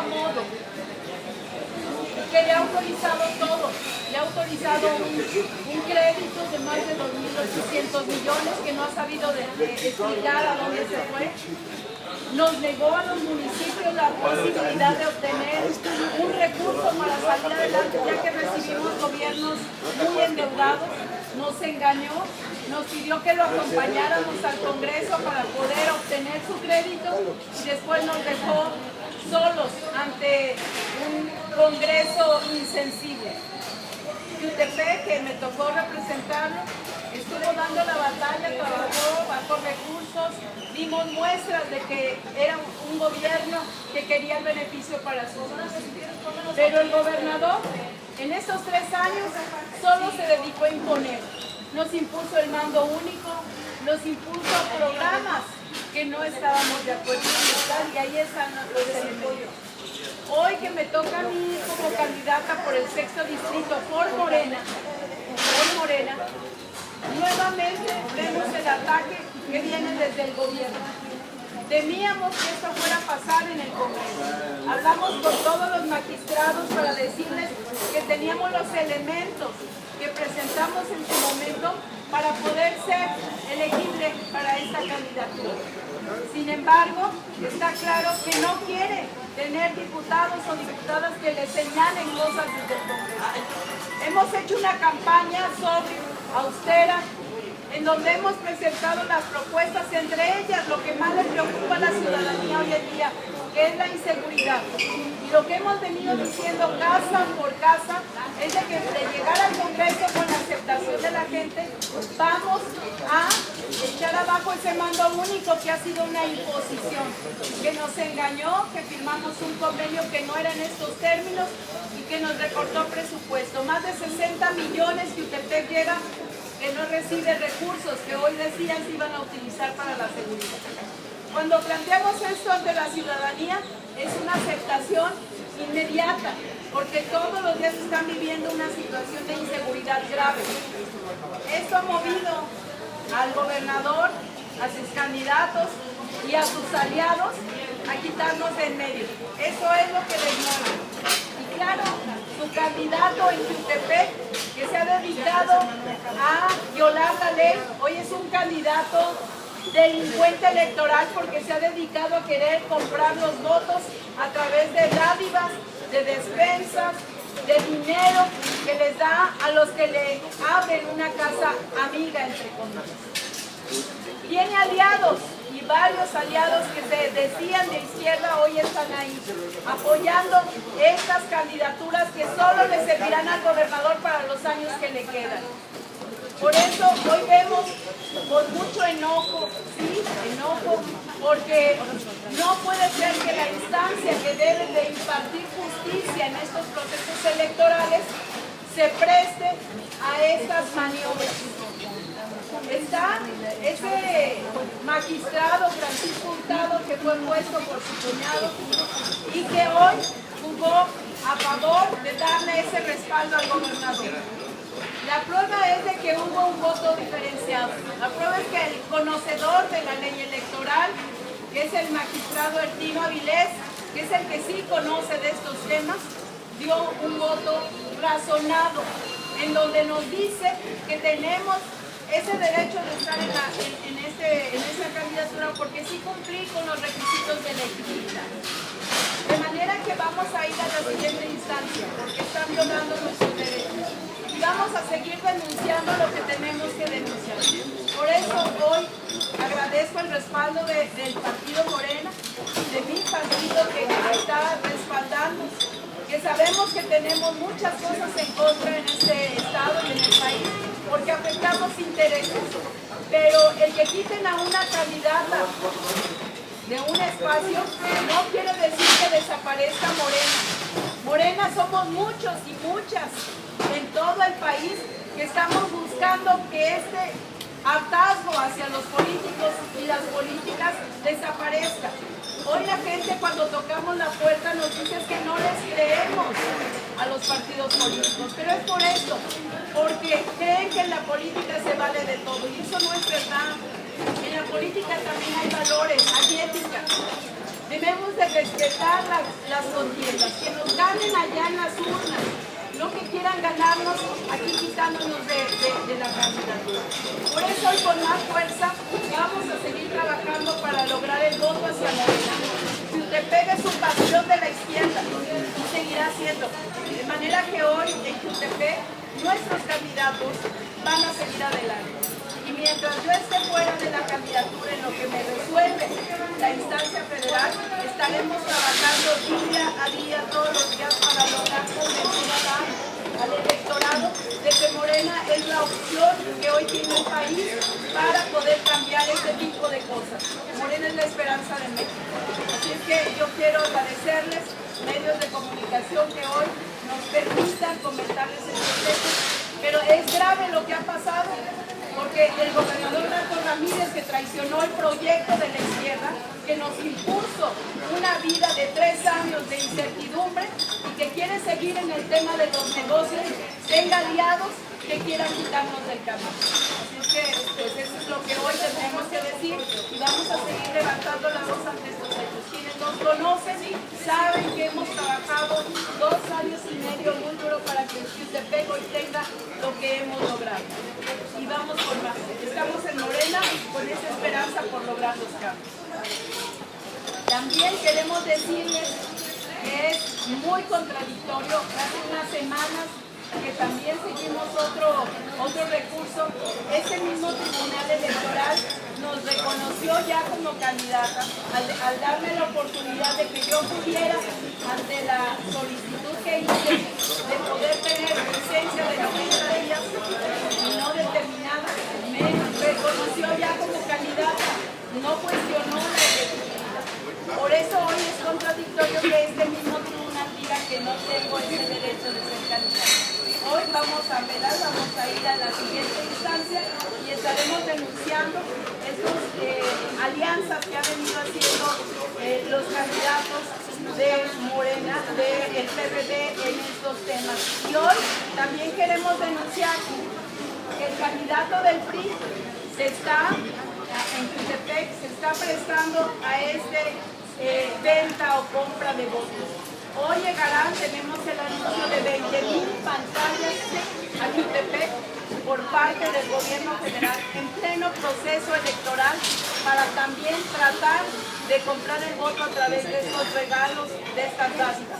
modo, que le ha autorizado todo. Le ha autorizado un crédito de más de 2.800 millones que no ha sabido explicar a dónde se fue. Nos negó a los municipios la posibilidad de obtener un recurso para salir adelante, ya que recibimos gobiernos muy endeudados. Nos engañó, nos pidió que lo acompañáramos al Congreso para poder obtener su crédito y después nos dejó solos ante un Congreso insensible. Jutepec, que me tocó representarlo, estuvo dando la batalla, trabajó bajo recursos, dimos muestras de que era un gobierno que quería el beneficio para sus ciudadanos. Pero el gobernador, en estos 3 años, solo se dedicó a imponer. Nos impuso el mando único, nos impuso programas que no estábamos de acuerdo en, y ahí están los elementos. Hoy que me toca a mí como candidata por el 6º distrito por Morena, nuevamente vemos el ataque que viene desde el gobierno. Temíamos que esto fuera a pasar en el Congreso. Hablamos con todos los magistrados para decirles que teníamos los elementos que presentamos en su momento para poder ser elegible para esta candidatura. Sin embargo, está claro que no quiere tener diputados o diputadas que le señalen cosas desde el Congreso. Hemos hecho una campaña sobria, austera, en donde hemos presentado las propuestas, entre ellas lo que más le preocupa a la ciudadanía hoy en día, que es la inseguridad. Y lo que hemos venido diciendo casa por casa es de que de llegar al Congreso con la aceptación de la gente, vamos a echar abajo ese mando único que ha sido una imposición, que nos engañó, que firmamos un convenio que no era en estos términos y que nos recortó presupuesto. Más de 60 millones que Jutepec llega, que no recibe recursos que hoy decían se iban a utilizar para la seguridad. Cuando planteamos esto ante la ciudadanía, es una aceptación inmediata, porque todos los días están viviendo una situación de inseguridad grave. Esto ha movido al gobernador, a sus candidatos y a sus aliados a quitarnos de en medio. Eso es lo que les mueve. Y claro, su candidato en Jutepec, que se ha dedicado a violar la ley, hoy es un candidato delincuente electoral porque se ha dedicado a querer comprar los votos a través de dádivas, de despensas, de dinero que les da a los que le abren una casa amiga, entre comillas. Tiene aliados y varios aliados que se decían de izquierda hoy están ahí, apoyando estas candidaturas que solo le servirán al gobernador para los años que le quedan. Por eso hoy vemos con mucho enojo, sí, enojo, porque no puede ser que la instancia que debe de impartir justicia en estos procesos electorales se preste a estas maniobras. Está ese magistrado Francisco Hurtado que fue puesto por su cuñado y que hoy jugó a favor de darle ese respaldo al gobernador. La prueba es de que hubo un voto diferenciado. La prueba es que el conocedor de la ley electoral, que es el magistrado Ertino Avilés, que es el que sí conoce de estos temas, dio un voto razonado, en donde nos dice que tenemos ese derecho de estar en esa candidatura porque sí cumplí con los requisitos de elegibilidad. De manera que vamos a ir a la siguiente instancia, porque están violando nuestros derechos. Y vamos a seguir denunciando lo que tenemos que denunciar. Por eso hoy agradezco el respaldo del partido Morena, de mi partido que me está respaldando, que sabemos que tenemos muchas cosas en contra en este estado y en el país, porque afectamos intereses, pero el que quiten a una candidata de un espacio no quiere decir que desaparezca Morena. Morena somos muchos y muchas en todo el país que estamos buscando que este hartazgo hacia los políticos y las políticas desaparezca. Hoy la gente cuando tocamos la puerta nos dice que no les creemos a los partidos políticos, pero es por esto, porque creen que en la política se vale de todo y eso no es verdad. En la política también hay valores, hay ética. De debemos de respetar las contiendas, que nos ganen allá en las urnas, no que quieran ganarnos aquí quitándonos de la candidatura. Por eso hoy con más fuerza vamos a seguir trabajando para lograr el voto hacia Morena. Jutepec es un bastión de la izquierda y seguirá siendo. De manera que hoy en Jutepec nuestros candidatos van a seguir adelante. Y mientras yo esté fuera de la candidatura en lo que me resuelve la instancia federal, estaremos trabajando día a día, todos los días, para lograr convencer al electorado de que Morena es la opción que hoy tiene el país para poder cambiar este tipo de cosas. Morena es la esperanza de México. Así es que yo quiero agradecerles, medios de comunicación, que hoy nos permitan comentarles el proceso, pero es grave lo que ha pasado, porque el gobernador Marco Ramírez, que traicionó el proyecto de la izquierda, que nos impuso una vida de 3 años de incertidumbre y que quiere seguir en el tema de los negocios, tenga aliados que quieran quitarnos del camino. Así es que pues eso es lo que hoy tenemos que decir y vamos a seguir levantando la voz ante estos hechos. Quienes nos conocen saben que hemos trabajado 2 años y medio muy duro para que Jutepec hoy tenga lo que hemos logrado. Y vamos por más. Estamos en Morena con esa esperanza por lograr los cambios. También queremos decirles que es muy contradictorio, hace unas semanas que también seguimos otro recurso. Ese mismo Tribunal Electoral nos reconoció ya como candidata al darme la oportunidad de que yo pudiera, ante la solicitud que hice de poder tener licencia de 90 días y no determinada, me reconoció ya como candidata, no cuestionó la legitimidad. Por eso hoy es contradictorio que este mismo tribunal diga que no tengo ese derecho de ser candidata. Hoy vamos a apelar, vamos a ir a la siguiente instancia y estaremos denunciando estas alianzas que han venido haciendo los candidatos de Morena, del PRD en estos temas. Y hoy también queremos denunciar que el candidato del PRI en Jutepec se está prestando a venta o compra de votos. Hoy llegarán, tenemos el anuncio de 20,000 pantallas a Jutepec por parte del gobierno federal en pleno proceso electoral para también tratar de comprar el voto a través de estos regalos, de estas dádivas.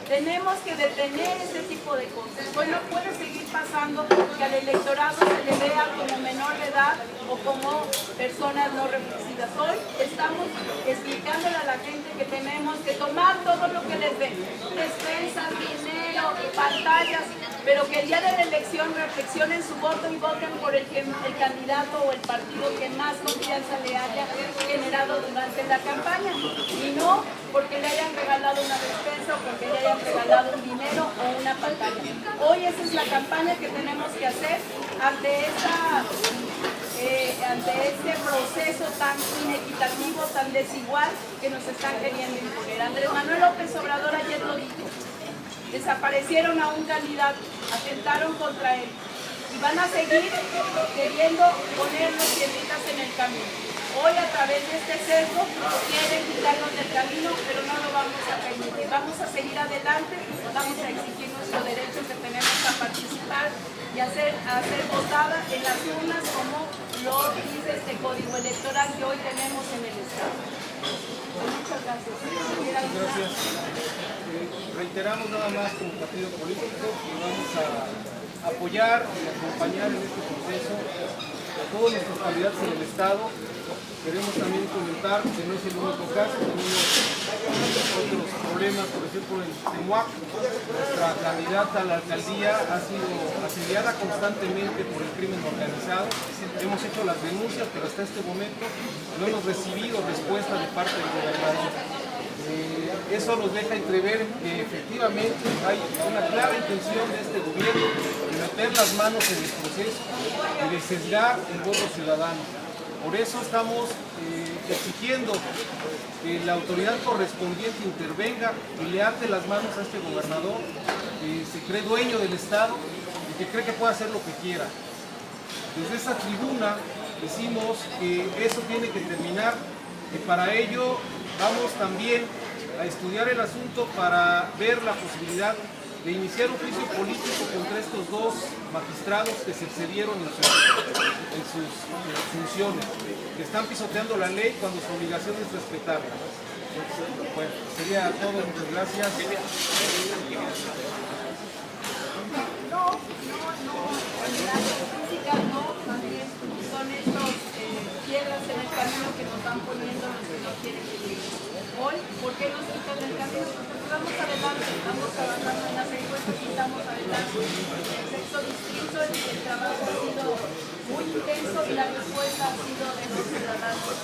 Tenemos que detener este tipo de cosas. Hoy no puede seguir pasando que al electorado se le vea como menor de edad o como personas no reflexidas. Hoy estamos explicándole a la gente que tenemos que tomar todo lo que les den, despensas, dinero, pantallas, pero que el día de la elección reflexionen su voto y voten por el candidato o el partido que más confianza le haya generado durante la campaña, y no porque le hayan regalado una despensa o porque le hayan regalado un dinero o una pantalla. Hoy esa es la campaña que tenemos que hacer ante este proceso tan inequitativo, tan desigual que nos están queriendo imponer. Andrés Manuel López Obrador ayer lo dijo: desaparecieron a un candidato, atentaron contra él y van a seguir queriendo ponernos piedritas en el camino. Hoy a través de este sesgo quieren quitarnos del camino, pero no lo vamos a permitir. Vamos a seguir adelante, vamos a exigir nuestro derecho que tenemos a participar y a ser votada en las urnas como lo dice este código electoral que hoy tenemos en el Estado. Muchas gracias. Gracias. Reiteramos nada más como partido político que vamos a apoyar y acompañar en este proceso a todos nuestros candidatos en el Estado. Queremos también comentar que no es el único caso, tenemos otros problemas, por ejemplo en Temuac. Nuestra candidata a la alcaldía ha sido asediada constantemente por el crimen organizado. Hemos hecho las denuncias, pero hasta este momento no hemos recibido respuesta de parte del gobernador. Eso nos deja entrever que efectivamente hay una clara intención de este gobierno de meter las manos en el proceso y de sesgar el voto ciudadano. Por eso estamos exigiendo que la autoridad correspondiente intervenga y le ate las manos a este gobernador que se cree dueño del Estado y que cree que puede hacer lo que quiera. Desde esa tribuna decimos que eso tiene que terminar Y para ello vamos también a estudiar el asunto para ver la posibilidad de iniciar un juicio político contra estos dos magistrados que se excedieron en sus funciones, que están pisoteando la ley cuando su obligación es respetarla. Bueno, sería todo, muchas gracias. No, también son estos piedras en el camino que nos van poniendo los que no quieren vivir. Hoy, ¿por qué nos quitan el camino? Porque vamos adelante, estamos trabajando en las encuestas y estamos adelante. El sexto distrito, el trabajo ha sido muy intenso y la respuesta ha sido de los ciudadanos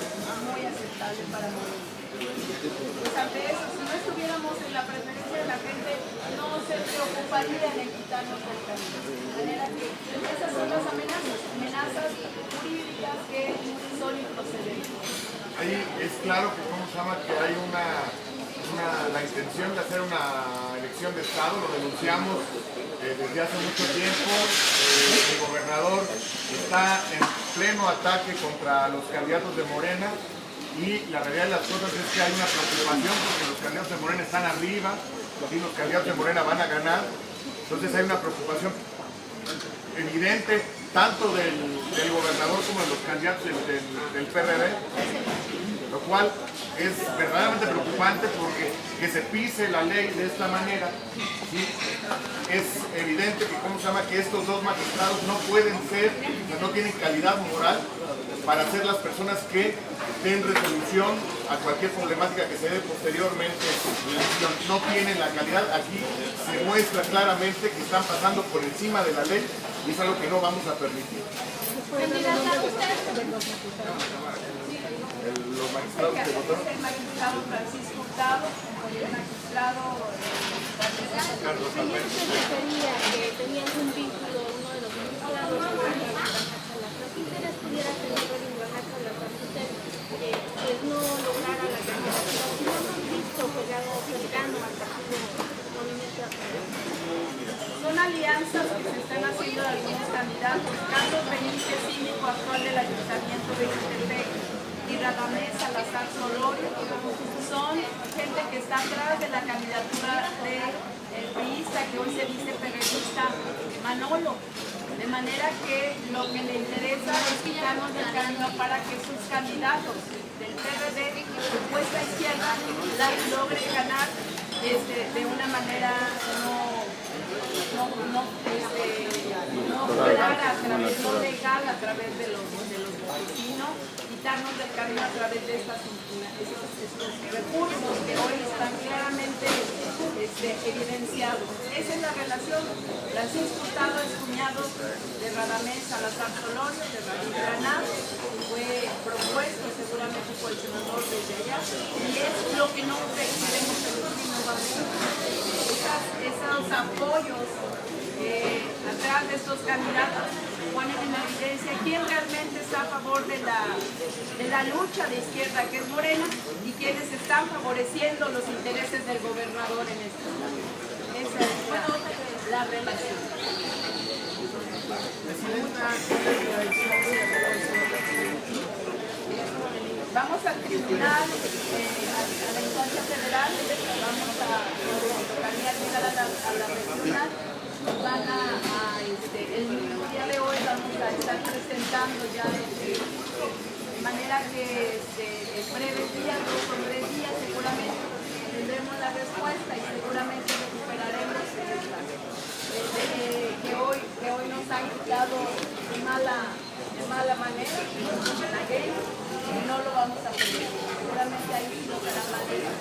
muy aceptable para nosotros. Pues ante eso, si no estuviéramos en la preferencia de la gente, no se preocuparía en quitarnos el camino. De manera que esas son las amenazas jurídicas que son improcedentes. Ahí es claro que, que hay la intención de hacer una elección de Estado, lo denunciamos desde hace mucho tiempo. El gobernador está en pleno ataque contra los candidatos de Morena. Y la realidad de las cosas es que hay una preocupación porque los candidatos de Morena están arriba y los candidatos de Morena van a ganar. Entonces hay una preocupación evidente tanto del gobernador como de los candidatos del PRD, lo cual es verdaderamente preocupante porque que se pise la ley de esta manera, ¿sí? Es evidente que estos dos magistrados no pueden ser, no tienen calidad moral para ser las personas que den resolución a cualquier problemática que se dé posteriormente. No tienen la calidad. Aquí se muestra claramente que están pasando por encima de la ley y es algo que no vamos a permitir. Los magistrados que votaron. El magistrado Francisco Hurtado y el magistrado Carlos Alberto. Se refería que tenían un vínculo uno de los magistrados con ¿qué interés pudiera tener en Oaxaca pues no lograra la candidatura? Si no lo han visto pegado cercano al partido Movimiento Nacional. son alianzas que se están haciendo de algunos candidatos. Carlos Benítez, síndico actual del Ayuntamiento de Ixtepec, y Radamés Salazar Solorio son gente que está atrás de la candidatura del priista que hoy se dice perredista Manolo. De manera que lo que le interesa es quitarnos del camino para que sus candidatos del PRD, supuesta izquierda, logren ganar de una manera no legal a través de los votos, sino quitarnos del camino a través de estos recursos que hoy están claramente evidenciados. Esa es la relación. Francisco Hurtado es cuñado de Radamés Salazar Solorio, de David Granado, fue propuesto seguramente por el senador desde allá, y es lo que no queremos que los niños vayan. Esos apoyos atrás de estos candidatos ponen en evidencia quién realmente está a favor de la lucha de izquierda, que es Morena, y quienes están favoreciendo los intereses del gobernador en este estado. Esa es la relación. Vamos al tribunal, a la instancia federal, vamos a llegar a la regional. Van el mismo día de hoy vamos a estar presentando ya de manera que en breves días, 2 o 3 días seguramente tendremos la respuesta y seguramente recuperaremos que hoy nos han quitado de mala manera la ley y no lo vamos a perder. Seguramente ahí sí nos dará manera.